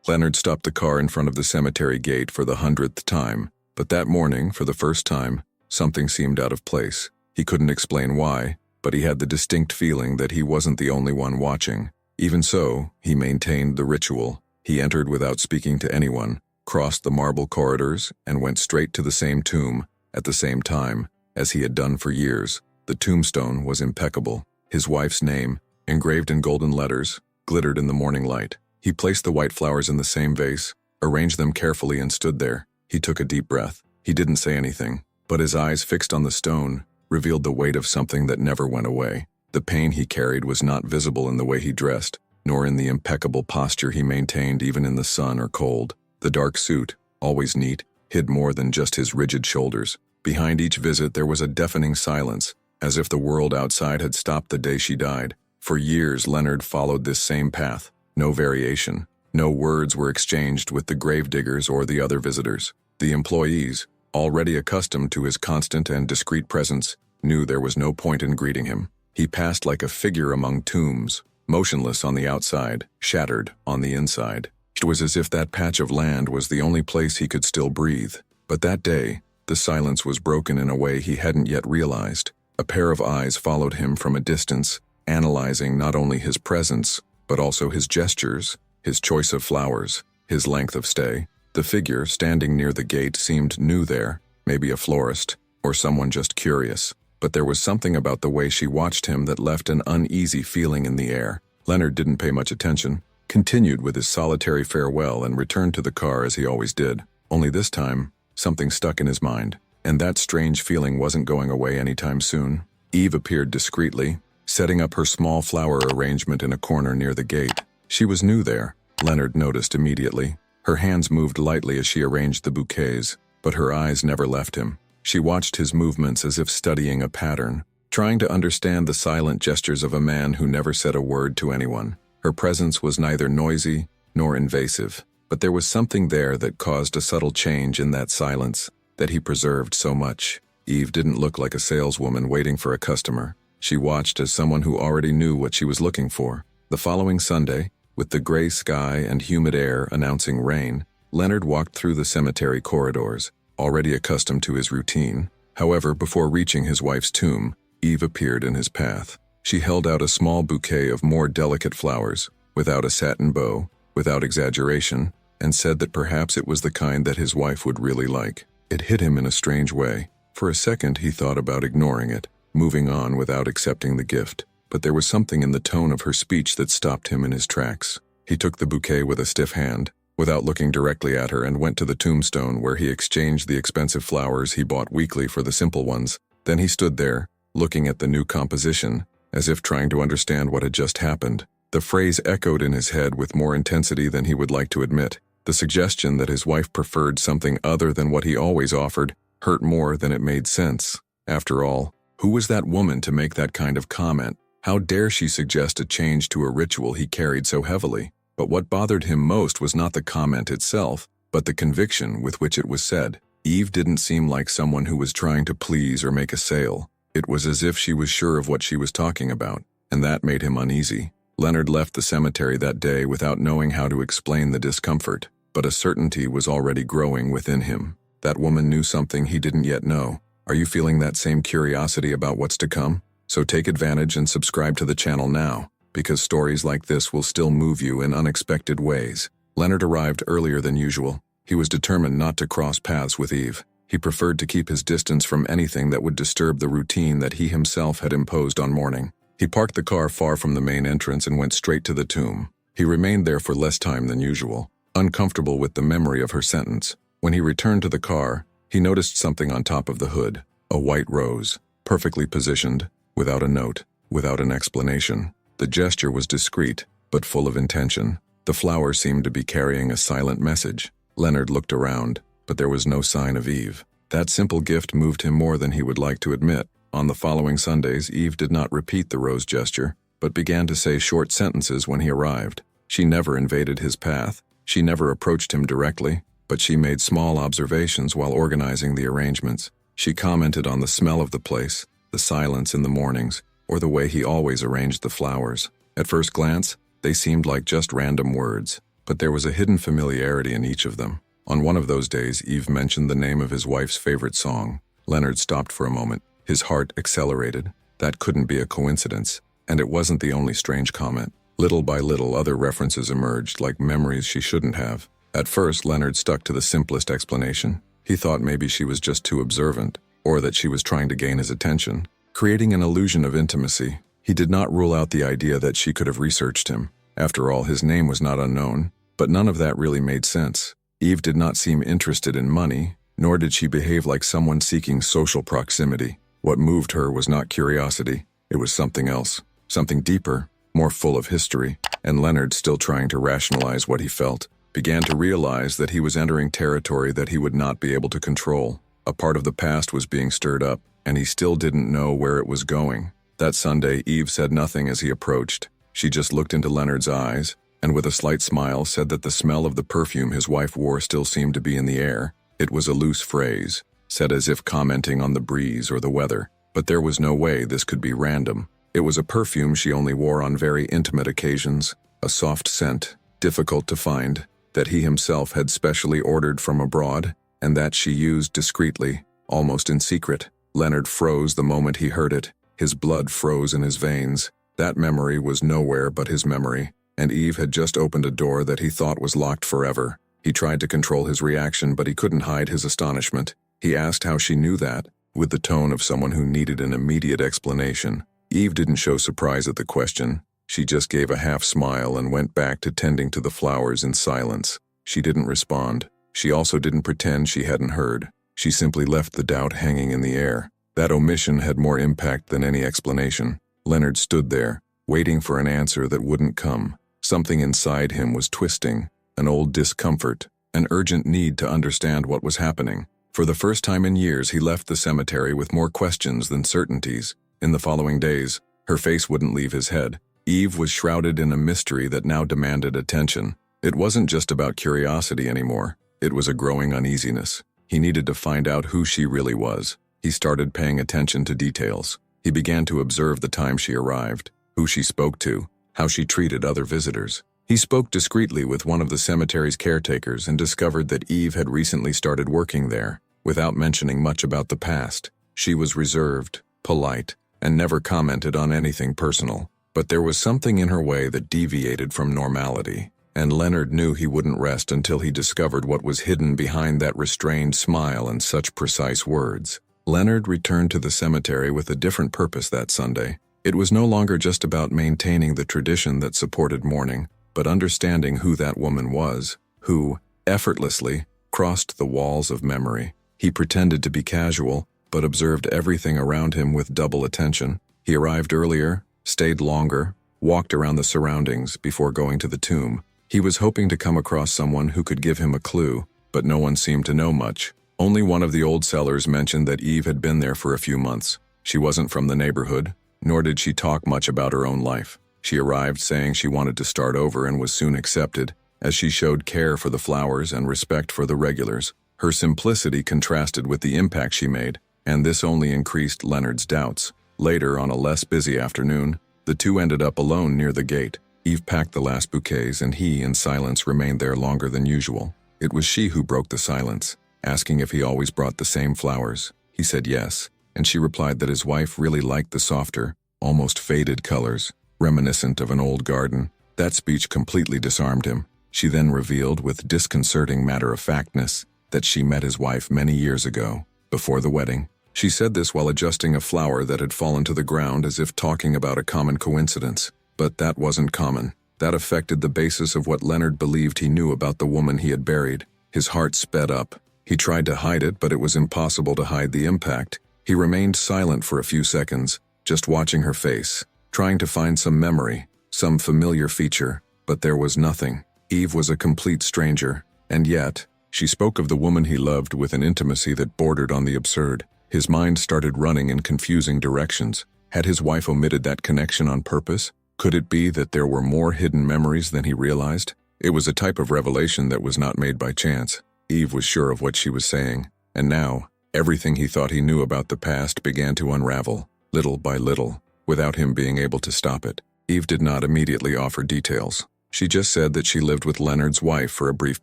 Leonard stopped the car in front of the cemetery gate for the 100th time, but that morning, for the first time, something seemed out of place. He couldn't explain why, but he had the distinct feeling that he wasn't the only one watching. Even so, he maintained the ritual. He entered without speaking to anyone, crossed the marble corridors, and went straight to the same tomb, at the same time, as he had done for years. The tombstone was impeccable. His wife's name, engraved in golden letters, glittered in the morning light. He placed the white flowers in the same vase, arranged them carefully, and stood there. He took a deep breath. He didn't say anything, but his eyes fixed on the stone revealed the weight of something that never went away. The pain he carried was not visible in the way he dressed, nor in the impeccable posture he maintained even in the sun or cold. The dark suit, always neat, hid more than just his rigid shoulders. Behind each visit there was a deafening silence, as if the world outside had stopped the day she died. For years Leonard followed this same path. No variation. No words were exchanged with the gravediggers or the other visitors. The employees, already accustomed to his constant and discreet presence, knew there was no point in greeting him. He passed like a figure among tombs, motionless on the outside, shattered on the inside. It was as if that patch of land was the only place he could still breathe. But that day, the silence was broken in a way he hadn't yet realized. A pair of eyes followed him from a distance, analyzing not only his presence, but also his gestures, his choice of flowers, his length of stay. The figure standing near the gate seemed new there, maybe a florist, or someone just curious. But there was something about the way she watched him that left an uneasy feeling in the air. Leonard didn't pay much attention, continued with his solitary farewell, and returned to the car as he always did. Only this time, something stuck in his mind, and that strange feeling wasn't going away anytime soon. Eve appeared discreetly, setting up her small flower arrangement in a corner near the gate. She was new there, Leonard noticed immediately. Her hands moved lightly as she arranged the bouquets, but her eyes never left him. She watched his movements as if studying a pattern, trying to understand the silent gestures of a man who never said a word to anyone. Her presence was neither noisy nor invasive, but there was something there that caused a subtle change in that silence that he preserved so much. Eve didn't look like a saleswoman waiting for a customer. She watched as someone who already knew what she was looking for. The following Sunday, with the gray sky and humid air announcing rain, Leonard walked through the cemetery corridors, already accustomed to his routine. However, before reaching his wife's tomb, Eve appeared in his path. She held out a small bouquet of more delicate flowers, without a satin bow, without exaggeration, and said that perhaps it was the kind that his wife would really like. It hit him in a strange way. For a second he thought about ignoring it, moving on without accepting the gift. But there was something in the tone of her speech that stopped him in his tracks. He took the bouquet with a stiff hand, without looking directly at her, and went to the tombstone where he exchanged the expensive flowers he bought weekly for the simple ones. Then he stood there, looking at the new composition, as if trying to understand what had just happened. The phrase echoed in his head with more intensity than he would like to admit. The suggestion that his wife preferred something other than what he always offered hurt more than it made sense. After all, who was that woman to make that kind of comment? How dare she suggest a change to a ritual he carried so heavily? But what bothered him most was not the comment itself, but the conviction with which it was said. Eve didn't seem like someone who was trying to please or make a sale. It was as if she was sure of what she was talking about, and that made him uneasy. Leonard left the cemetery that day without knowing how to explain the discomfort, but a certainty was already growing within him. That woman knew something he didn't yet know. Are you feeling that same curiosity about what's to come? So take advantage and subscribe to the channel now, because stories like this will still move you in unexpected ways. Leonard arrived earlier than usual. He was determined not to cross paths with Eve. He preferred to keep his distance from anything that would disturb the routine that he himself had imposed on mourning. He parked the car far from the main entrance and went straight to the tomb. He remained there for less time than usual, uncomfortable with the memory of her sentence. When he returned to the car, he noticed something on top of the hood, a white rose, perfectly positioned, without a note, without an explanation. The gesture was discreet, but full of intention. The flower seemed to be carrying a silent message. Leonard looked around, but there was no sign of Eve. That simple gift moved him more than he would like to admit. On the following Sundays, Eve did not repeat the rose gesture, but began to say short sentences when he arrived. She never invaded his path. She never approached him directly, but she made small observations while organizing the arrangements. She commented on the smell of the place, the silence in the mornings, or the way he always arranged the flowers. At first glance, they seemed like just random words. but there was a hidden familiarity in each of them. On one of those days, Eve mentioned the name of his wife's favorite song. Leonard stopped for a moment. His heart accelerated. That couldn't be a coincidence, and it wasn't the only strange comment. Little by little, other references emerged, like memories she shouldn't have. At first, Leonard stuck to the simplest explanation. He thought maybe she was just too observant, or that she was trying to gain his attention, creating an illusion of intimacy. He did not rule out the idea that she could have researched him. After all, his name was not unknown, but none of that really made sense. Eve did not seem interested in money, nor did she behave like someone seeking social proximity. What moved her was not curiosity. It was something else, something deeper, more full of history. And Leonard, still trying to rationalize what he felt, began to realize that he was entering territory that he would not be able to control. A part of the past was being stirred up, and he still didn't know where it was going. That Sunday, Eve said nothing as he approached. She just looked into Leonard's eyes, and with a slight smile said that the smell of the perfume his wife wore still seemed to be in the air. It was a loose phrase, said as if commenting on the breeze or the weather, but there was no way this could be random. It was a perfume she only wore on very intimate occasions, a soft scent, difficult to find, that he himself had specially ordered from abroad, and that she used discreetly, almost in secret. Leonard froze the moment he heard it. His blood froze in his veins. That memory was nowhere but his memory, and Eve had just opened a door that he thought was locked forever. He tried to control his reaction, but he couldn't hide his astonishment. He asked how she knew that, with the tone of someone who needed an immediate explanation. Eve didn't show surprise at the question. She just gave a half smile and went back to tending to the flowers in silence. She didn't respond. She also didn't pretend she hadn't heard. She simply left the doubt hanging in the air. That omission had more impact than any explanation. Leonard stood there, waiting for an answer that wouldn't come. Something inside him was twisting, an old discomfort, an urgent need to understand what was happening. For the first time in years, he left the cemetery with more questions than certainties. In the following days, her face wouldn't leave his head. Eve was shrouded in a mystery that now demanded attention. It wasn't just about curiosity anymore. It was a growing uneasiness. He needed to find out who she really was. He started paying attention to details. He began to observe the time she arrived, who she spoke to, how she treated other visitors. He spoke discreetly with one of the cemetery's caretakers and discovered that Eve had recently started working there, without mentioning much about the past. She was reserved, polite, and never commented on anything personal. But there was something in her way that deviated from normality, and Leonard knew he wouldn't rest until he discovered what was hidden behind that restrained smile and such precise words. Leonard returned to the cemetery with a different purpose that Sunday. It was no longer just about maintaining the tradition that supported mourning, but understanding who that woman was, who, effortlessly, crossed the walls of memory. He pretended to be casual, but observed everything around him with double attention. He arrived earlier, stayed longer, walked around the surroundings before going to the tomb. He was hoping to come across someone who could give him a clue, but no one seemed to know much. Only one of the old sellers mentioned that Eve had been there for a few months. She wasn't from the neighborhood, nor did she talk much about her own life. She arrived saying she wanted to start over and was soon accepted, as she showed care for the flowers and respect for the regulars. Her simplicity contrasted with the impact she made, and this only increased Leonard's doubts. Later, on a less busy afternoon, the two ended up alone near the gate. Eve packed the last bouquets, and he, in silence, remained there longer than usual. It was she who broke the silence, asking if he always brought the same flowers. He said yes, and she replied that his wife really liked the softer, almost faded colors, reminiscent of an old garden. That speech completely disarmed him. She then revealed with disconcerting matter-of-factness that she met his wife many years ago, before the wedding. She said this while adjusting a flower that had fallen to the ground, as if talking about a common coincidence. But that wasn't common. That affected the basis of what Leonard believed he knew about the woman he had buried. His heart sped up. He tried to hide it, but it was impossible to hide the impact. He remained silent for a few seconds, just watching her face, trying to find some memory, some familiar feature, but there was nothing. Eve was a complete stranger, and yet, she spoke of the woman he loved with an intimacy that bordered on the absurd. His mind started running in confusing directions. Had his wife omitted that connection on purpose? Could it be that there were more hidden memories than he realized? It was a type of revelation that was not made by chance. Eve was sure of what she was saying, and now, everything he thought he knew about the past began to unravel, little by little, without him being able to stop it. Eve did not immediately offer details. She just said that she lived with Leonard's wife for a brief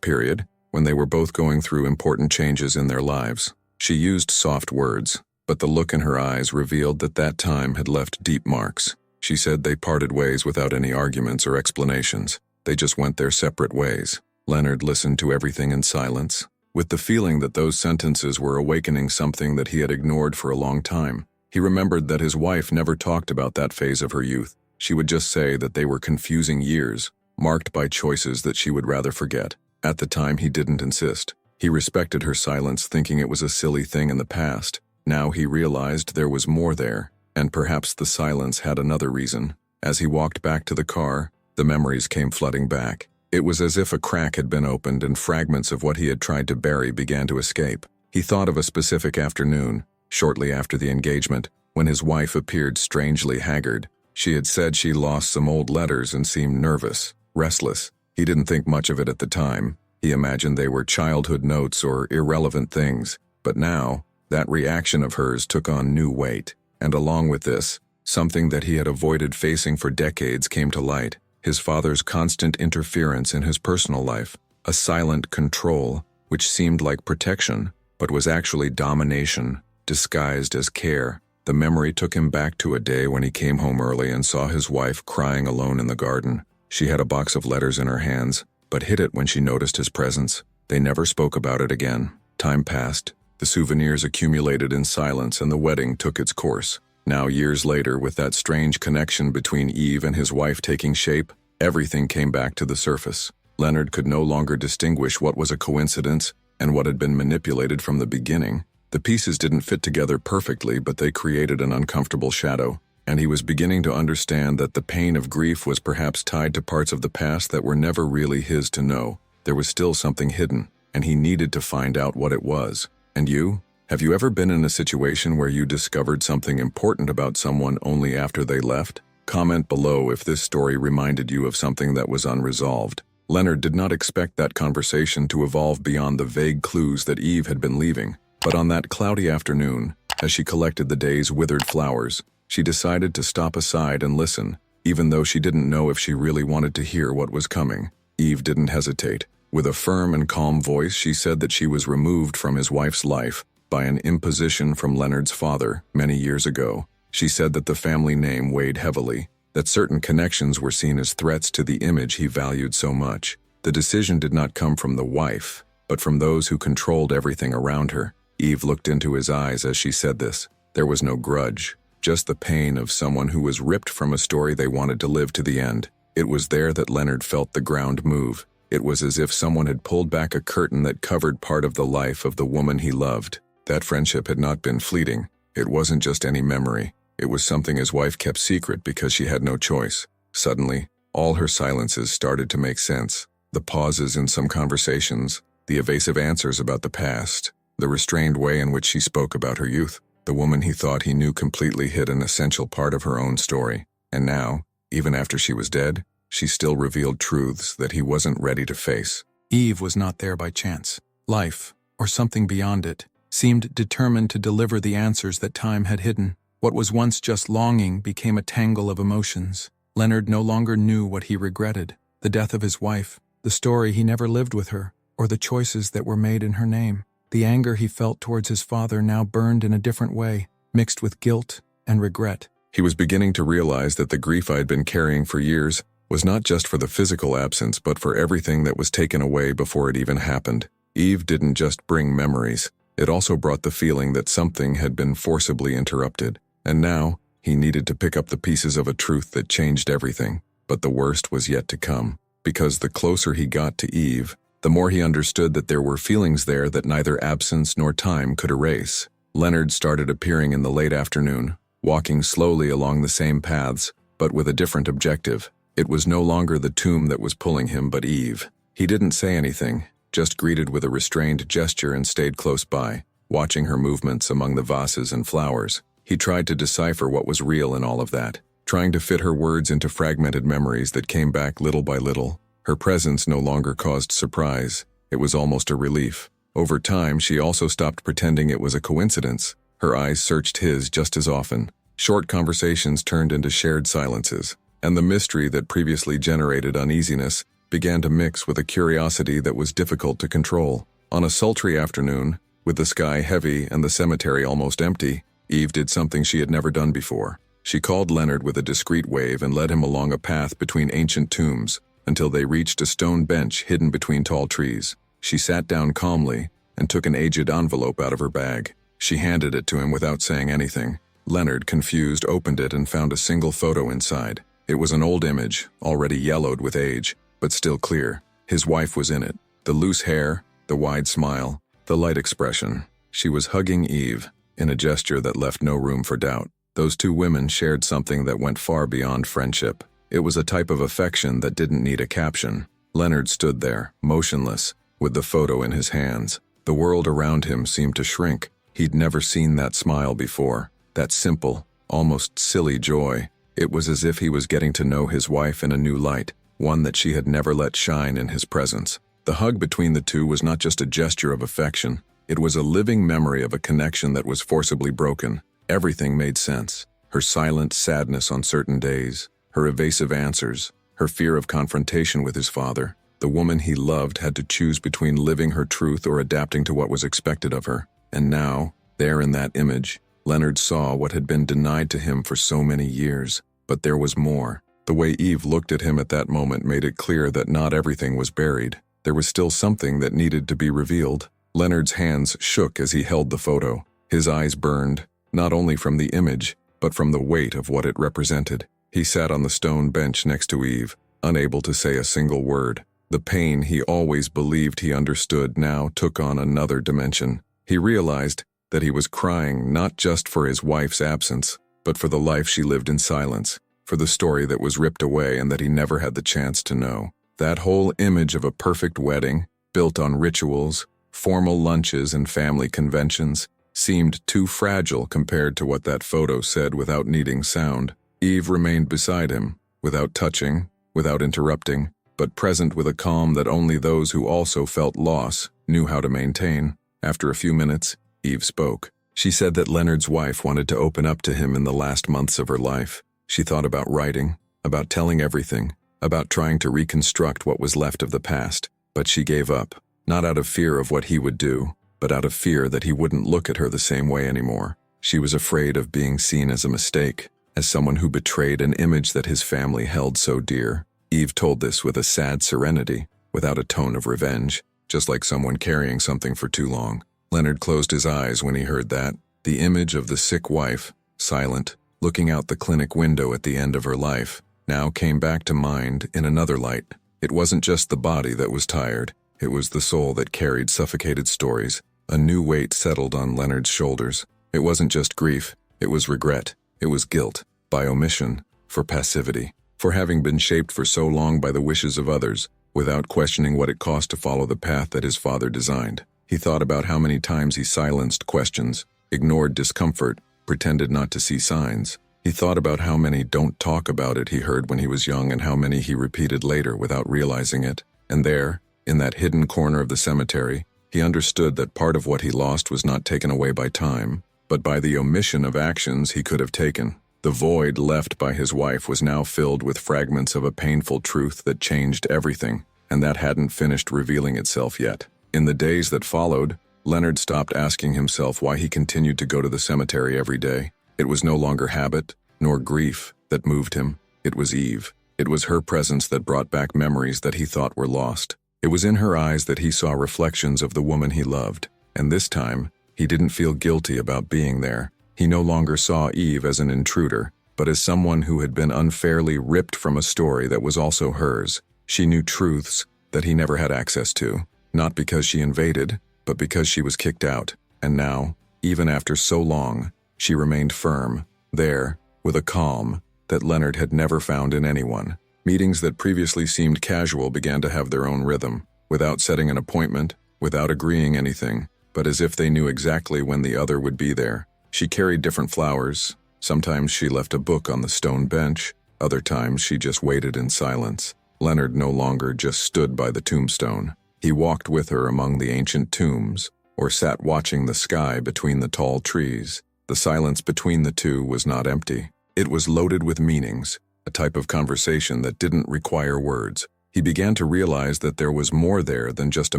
period, when they were both going through important changes in their lives. She used soft words, but the look in her eyes revealed that that time had left deep marks. She said they parted ways without any arguments or explanations. They just went their separate ways. Leonard listened to everything in silence, with the feeling that those sentences were awakening something that he had ignored for a long time. He remembered that his wife never talked about that phase of her youth. She would just say that they were confusing years, marked by choices that she would rather forget. At the time, he didn't insist. He respected her silence, thinking it was a silly thing in the past. Now he realized there was more there, and perhaps the silence had another reason. As he walked back to the car, the memories came flooding back. It was as if a crack had been opened and fragments of what he had tried to bury began to escape. He thought of a specific afternoon, shortly after the engagement, when his wife appeared strangely haggard. She had said she lost some old letters and seemed nervous, restless. He didn't think much of it at the time. He imagined they were childhood notes or irrelevant things. But now, that reaction of hers took on new weight. And along with this, something that he had avoided facing for decades came to light. His father's constant interference in his personal life. A silent control, which seemed like protection, but was actually domination, disguised as care. The memory took him back to a day when he came home early and saw his wife crying alone in the garden. She had a box of letters in her hands, but hid it when she noticed his presence. They never spoke about it again. Time passed. The souvenirs accumulated in silence, and the wedding took its course. Now, years later, with that strange connection between Eve and his wife taking shape, everything came back to the surface. Leonard could no longer distinguish what was a coincidence and what had been manipulated from the beginning. The pieces didn't fit together perfectly, but they created an uncomfortable shadow. And he was beginning to understand that the pain of grief was perhaps tied to parts of the past that were never really his to know. There was still something hidden, and he needed to find out what it was. And you? Have you ever been in a situation where you discovered something important about someone only after they left? Comment below if this story reminded you of something that was unresolved. Leonard did not expect that conversation to evolve beyond the vague clues that Eve had been leaving. But on that cloudy afternoon, as she collected the day's withered flowers, she decided to stop aside and listen, even though she didn't know if she really wanted to hear what was coming. Eve didn't hesitate. With a firm and calm voice, she said that she was removed from his wife's life by an imposition from Leonard's father many years ago. She said that the family name weighed heavily, that certain connections were seen as threats to the image he valued so much. The decision did not come from the wife, but from those who controlled everything around her. Eve looked into his eyes as she said this. There was no grudge, just the pain of someone who was ripped from a story they wanted to live to the end. It was there that Leonard felt the ground move. It was as if someone had pulled back a curtain that covered part of the life of the woman he loved. That friendship had not been fleeting. It wasn't just any memory. It was something his wife kept secret because she had no choice. Suddenly, all her silences started to make sense. The pauses in some conversations, the evasive answers about the past, the restrained way in which she spoke about her youth. The woman he thought he knew completely hid an essential part of her own story. And now, even after she was dead, she still revealed truths that he wasn't ready to face. Eve was not there by chance. Life, or something beyond it, seemed determined to deliver the answers that time had hidden. What was once just longing became a tangle of emotions. Leonard no longer knew what he regretted: the death of his wife, the story he never lived with her, or the choices that were made in her name. The anger he felt towards his father now burned in a different way, mixed with guilt and regret. He was beginning to realize that the grief I had been carrying for years was not just for the physical absence, but for everything that was taken away before it even happened. Eve didn't just bring memories. It also brought the feeling that something had been forcibly interrupted. And now, he needed to pick up the pieces of a truth that changed everything. But the worst was yet to come. Because the closer he got to Eve, the more he understood that there were feelings there that neither absence nor time could erase. Leonard started appearing in the late afternoon, walking slowly along the same paths, but with a different objective. It was no longer the tomb that was pulling him, but Eve. He didn't say anything, just greeted with a restrained gesture and stayed close by, watching her movements among the vases and flowers. He tried to decipher what was real in all of that, trying to fit her words into fragmented memories that came back little by little. Her presence no longer caused surprise. It was almost a relief. Over time, she also stopped pretending it was a coincidence. Her eyes searched his just as often. Short conversations turned into shared silences. and the mystery that previously generated uneasiness began to mix with a curiosity that was difficult to control. On a sultry afternoon, with the sky heavy and the cemetery almost empty, Eve did something she had never done before. She called Leonard with a discreet wave and led him along a path between ancient tombs until they reached a stone bench hidden between tall trees. She sat down calmly and took an aged envelope out of her bag. She handed it to him without saying anything. Leonard, confused, opened it and found a single photo inside. It was an old image, already yellowed with age, but still clear. His wife was in it. The loose hair, the wide smile, the light expression. She was hugging Eve, in a gesture that left no room for doubt. Those two women shared something that went far beyond friendship. It was a type of affection that didn't need a caption. Leonard stood there, motionless, with the photo in his hands. The world around him seemed to shrink. He'd never seen that smile before, that simple, almost silly joy. It was as if he was getting to know his wife in a new light, one that she had never let shine in his presence. The hug between the two was not just a gesture of affection. It was a living memory of a connection that was forcibly broken. Everything made sense. Her silent sadness on certain days, her evasive answers, her fear of confrontation with his father. The woman he loved had to choose between living her truth or adapting to what was expected of her. And now, there in that image, Leonard saw what had been denied to him for so many years. But there was more. The way Eve looked at him at that moment made it clear that not everything was buried. There was still something that needed to be revealed. Leonard's hands shook as he held the photo. His eyes burned, not only from the image, but from the weight of what it represented. He sat on the stone bench next to Eve, unable to say a single word. The pain he always believed he understood now took on another dimension. He realized that he was crying not just for his wife's absence, but for the life she lived in silence, for the story that was ripped away and that he never had the chance to know. That whole image of a perfect wedding, built on rituals, formal lunches and family conventions, seemed too fragile compared to what that photo said without needing sound. Eve remained beside him, without touching, without interrupting, but present with a calm that only those who also felt loss knew how to maintain. After a few minutes, Eve spoke. She said that Leonard's wife wanted to open up to him in the last months of her life. She thought about writing, about telling everything, about trying to reconstruct what was left of the past. But she gave up, not out of fear of what he would do, but out of fear that he wouldn't look at her the same way anymore. She was afraid of being seen as a mistake, as someone who betrayed an image that his family held so dear. Eve told this with a sad serenity, without a tone of revenge, just like someone carrying something for too long. Leonard closed his eyes when he heard that. The image of the sick wife, silent, looking out the clinic window at the end of her life, now came back to mind in another light. It wasn't just the body that was tired, it was the soul that carried suffocated stories. A new weight settled on Leonard's shoulders. It wasn't just grief, it was regret, it was guilt, by omission, for passivity, for having been shaped for so long by the wishes of others, without questioning what it cost to follow the path that his father designed. He thought about how many times he silenced questions, ignored discomfort, pretended not to see signs. He thought about how many "don't talk about it" he heard when he was young and how many he repeated later without realizing it. And there, in that hidden corner of the cemetery, he understood that part of what he lost was not taken away by time, but by the omission of actions he could have taken. The void left by his wife was now filled with fragments of a painful truth that changed everything, and that hadn't finished revealing itself yet. In the days that followed, Leonard stopped asking himself why he continued to go to the cemetery every day. It was no longer habit, nor grief, that moved him. It was Eve. It was her presence that brought back memories that he thought were lost. It was in her eyes that he saw reflections of the woman he loved. And this time, he didn't feel guilty about being there. He no longer saw Eve as an intruder, but as someone who had been unfairly ripped from a story that was also hers. She knew truths that he never had access to. Not because she invaded, but because she was kicked out. And now, even after so long, she remained firm, there, with a calm that Leonard had never found in anyone. Meetings that previously seemed casual began to have their own rhythm, without setting an appointment, without agreeing anything, but as if they knew exactly when the other would be there. She carried different flowers. Sometimes she left a book on the stone bench, other times she just waited in silence. Leonard no longer just stood by the tombstone. He walked with her among the ancient tombs, or sat watching the sky between the tall trees. The silence between the two was not empty. It was loaded with meanings, a type of conversation that didn't require words. He began to realize that there was more there than just a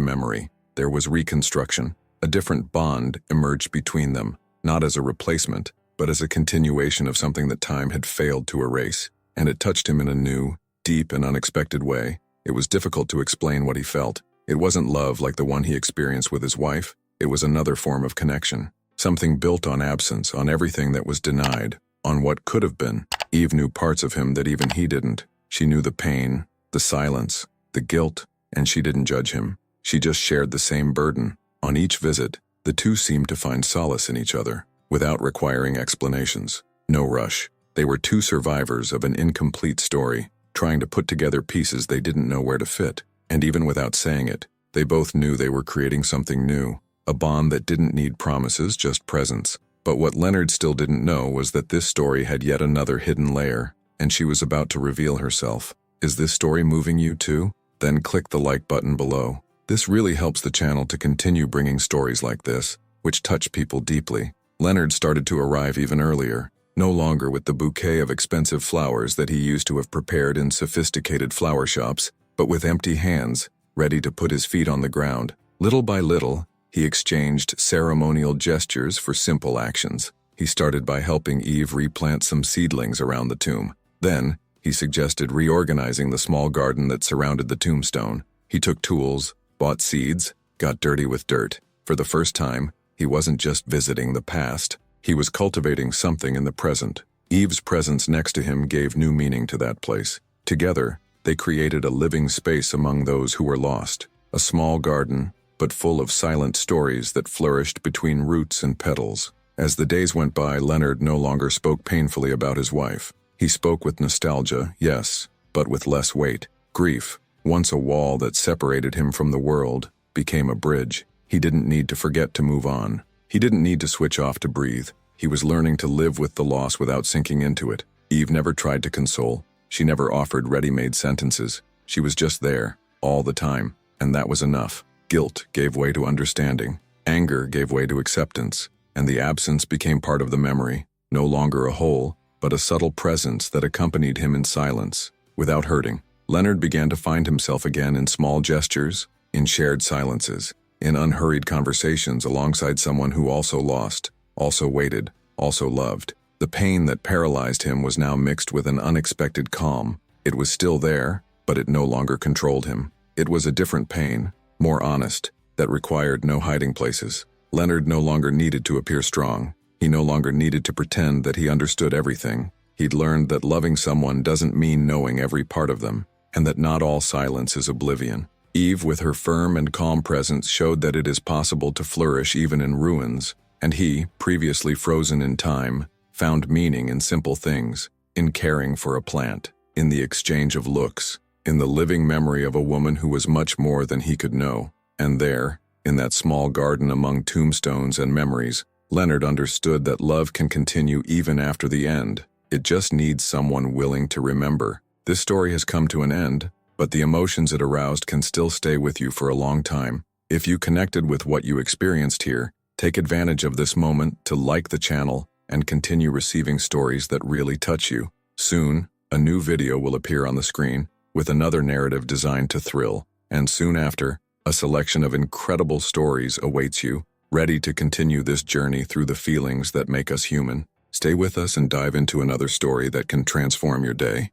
memory. There was reconstruction. A different bond emerged between them, not as a replacement, but as a continuation of something that time had failed to erase. And it touched him in a new, deep and unexpected way. It was difficult to explain what he felt. It wasn't love like the one he experienced with his wife. It was another form of connection. Something built on absence, on everything that was denied, on what could have been. Eve knew parts of him that even he didn't. She knew the pain, the silence, the guilt, and she didn't judge him. She just shared the same burden. On each visit, the two seemed to find solace in each other, without requiring explanations. No rush. They were two survivors of an incomplete story, trying to put together pieces they didn't know where to fit. And even without saying it, they both knew they were creating something new, a bond that didn't need promises, just presence. But what Leonard still didn't know was that this story had yet another hidden layer, and she was about to reveal herself. Is this story moving you too? Then click the like button below. This really helps the channel to continue bringing stories like this, which touch people deeply. Leonard started to arrive even earlier, no longer with the bouquet of expensive flowers that he used to have prepared in sophisticated flower shops, but with empty hands, ready to put his feet on the ground. Little by little, he exchanged ceremonial gestures for simple actions. He started by helping Eve replant some seedlings around the tomb. Then, he suggested reorganizing the small garden that surrounded the tombstone. He took tools, bought seeds, got dirty with dirt. For the first time, he wasn't just visiting the past. He was cultivating something in the present. Eve's presence next to him gave new meaning to that place. Together, they created a living space among those who were lost. A small garden, but full of silent stories that flourished between roots and petals. As the days went by, Leonard no longer spoke painfully about his wife. He spoke with nostalgia, yes, but with less weight. Grief, once a wall that separated him from the world, became a bridge. He didn't need to forget to move on. He didn't need to switch off to breathe. He was learning to live with the loss without sinking into it. Eve never tried to console. She never offered ready-made sentences. She was just there, all the time, and that was enough. Guilt gave way to understanding. Anger gave way to acceptance, and the absence became part of the memory, no longer a whole, but a subtle presence that accompanied him in silence, without hurting. Leonard began to find himself again in small gestures, in shared silences, in unhurried conversations alongside someone who also lost, also waited, also loved. The pain that paralyzed him was now mixed with an unexpected calm. It was still there, but it no longer controlled him. It was a different pain, more honest, that required no hiding places. Leonard no longer needed to appear strong. He no longer needed to pretend that he understood everything. He'd learned that loving someone doesn't mean knowing every part of them, and that not all silence is oblivion. Eve, with her firm and calm presence, showed that it is possible to flourish even in ruins, and he, previously frozen in time, found meaning in simple things, in caring for a plant, in the exchange of looks, in the living memory of a woman who was much more than he could know. And there, in that small garden among tombstones and memories, Leonard understood that love can continue even after the end. It just needs someone willing to remember. This story has come to an end, but the emotions it aroused can still stay with you for a long time. If you connected with what you experienced here, take advantage of this moment to like the channel and continue receiving stories that really touch you. Soon, a new video will appear on the screen with another narrative designed to thrill, and soon after, a selection of incredible stories awaits you, ready to continue this journey through the feelings that make us human. Stay with us and dive into another story that can transform your day.